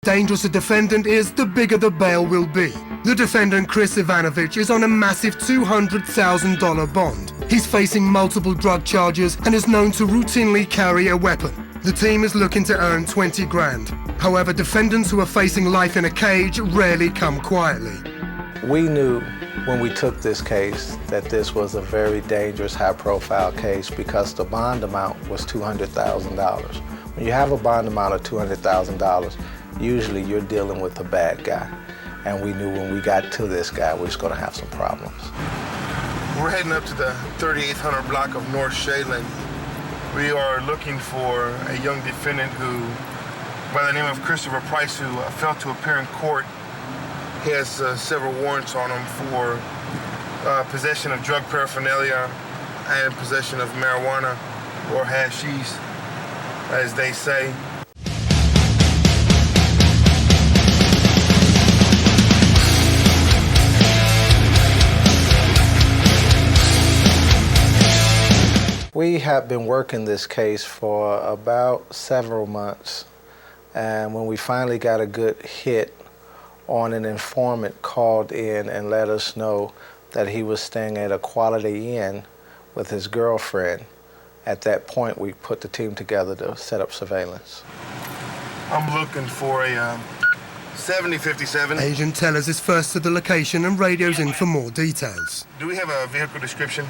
dangerous a defendant is, the bigger the bail will be. The defendant, Chris Ivanovich, is on a massive $200,000 bond. He's facing multiple drug charges and is known to routinely carry a weapon. The team is looking to earn 20 grand. However, defendants who are facing life in a cage rarely come quietly. We knew when we took this case that this was a very dangerous, high-profile case because the bond amount was $200,000. When you have a bond amount of $200,000, usually you're dealing with a bad guy. And we knew when we got to this guy, we was gonna have some problems. We're heading up to the 3800 block of North Shadeland. We are looking for a young defendant who, by the name of Christopher Price, who failed to appear in court. He has several warrants on him for possession of drug paraphernalia and possession of marijuana, or hashish, as they say. We have been working this case for about several months, and when we finally got a good hit on an informant called in and let us know that he was staying at a Quality Inn with his girlfriend, at that point we put the team together to set up surveillance. I'm looking for a 7057. Agent Tellers is first to the location and radios in for more details. Do we have a vehicle description?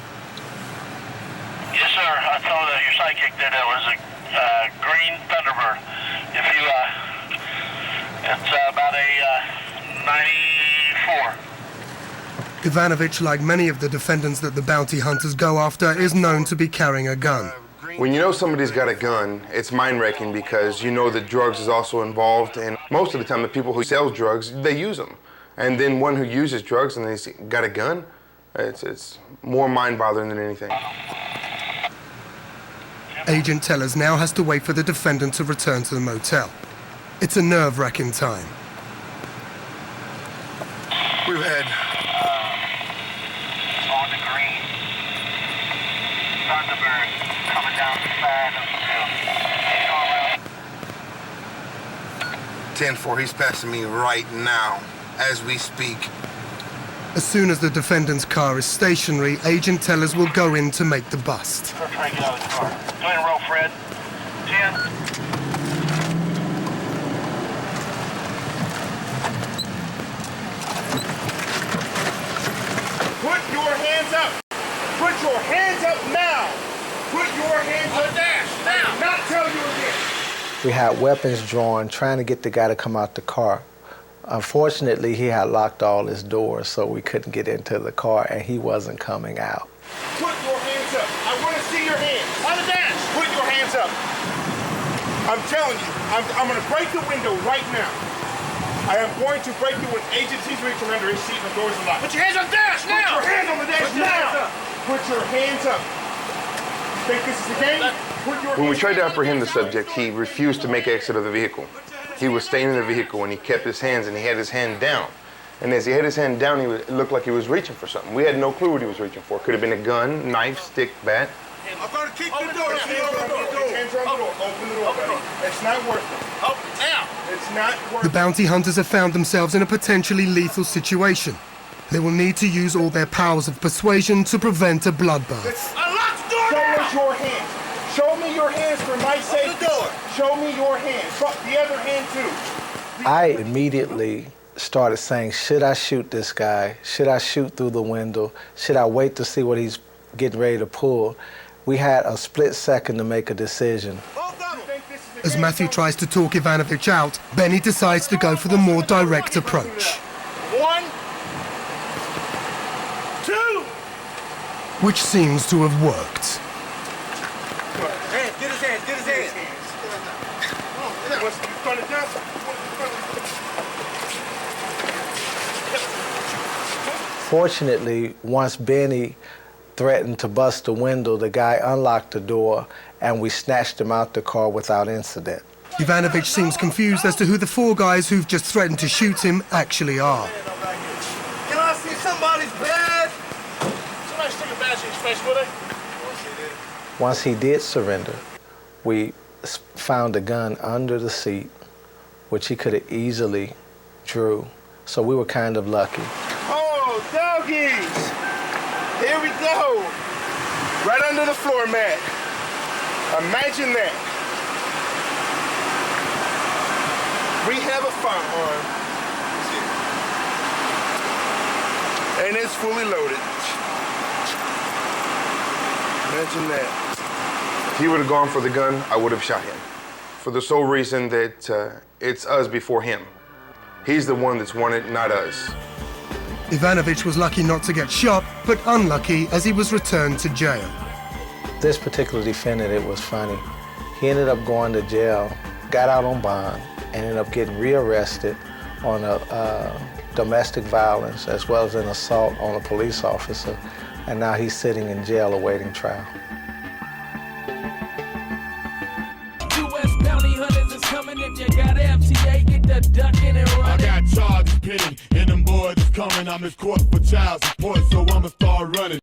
Yes, sir. I told your psychic that it was a green Thunderbird. If you, it's about a 94. Ivanovich, like many of the defendants that the bounty hunters go after, is known to be carrying a gun. When you know somebody's got a gun, it's mind-wrecking because you know that drugs is also involved, and most of the time the people who sell drugs, they use them. And then one who uses drugs and they've got a gun, it's more mind-boggling than anything. Agent Tellers now has to wait for the defendant to return to the motel. It's a nerve-wracking time. We've had On the green Thunderbird coming down the side of the field. 10-4, he's passing me right now as we speak. As soon as the defendant's car is stationary, Agent Tellers will go in to make the bust. We're trying to get out of the car. Go ahead and roll, Fred. 10. Put your hands up! Put your hands up now! Put your hands up dash now! Not tell you again! We had weapons drawn, trying to get the guy to come out the car. Unfortunately, he had locked all his doors, so we couldn't get into the car, and he wasn't coming out. Put your hands up! I want to see your hands! On the dash! Put your hands up! I'm telling you, I'm going to break the window right now. I am going to break the window. Agent, he's reaching under his seat and the doors are locked. Put your hands on the dash now! Put your hands on the dash now! Put your hands up! You think this is the game? When we tried to apprehend the subject, he refused to make exit of the vehicle. He was staying in the vehicle and he kept his hands and he had his hand down. And as he had his hand down, it looked like he was reaching for something. We had no clue what he was reaching for. Could have been a gun, knife, stick, bat. I'm going to keep the door. Hands on the door. Open the door, buddy. It's not worth it. Open now. It's not worth The it. bounty hunters have found themselves in a potentially lethal situation. They will need to use all their powers of persuasion to prevent a bloodbath. Unlock the door Show now. us your hands. Show me your hands for my sake. Open the door. Show me your hands. The other hand, too. I immediately started saying, should I shoot this guy? Should I shoot through the window? Should I wait to see what he's getting ready to pull? We had a split second to make a decision. As Matthew tries to talk Ivanovich out, Benny decides to go for the more direct approach. 1, 2. Which seems to have worked. Hands, get his hands, get his hands. Fortunately, once Benny threatened to bust the window, the guy unlocked the door and we snatched him out the car without incident. Ivanovich seems confused as to who the four guys who've just threatened to shoot him actually are. Can I see somebody's badge? Somebody stick a badge in his face, will they? Once he did surrender, we found a gun under the seat, which he could have easily drew. So we were kind of lucky. Oh, doggies! Here we go. Right under the floor mat. Imagine that. We have a firearm. And it's fully loaded. Imagine that. If he would have gone for the gun, I would have shot him. For the sole reason that it's us before him. He's the one that's wanted, not us. Ivanovich was lucky not to get shot, but unlucky as he was returned to jail. This particular defendant, it was funny. He ended up going to jail, got out on bond, and ended up getting rearrested on a domestic violence as well as an assault on a police officer. And now he's sitting in jail awaiting trial. US bounty hunters is coming. If you got FTA, get the ducking and running. I got charges pending, and them boys is coming. I'm just caught for child support, so I'ma start running.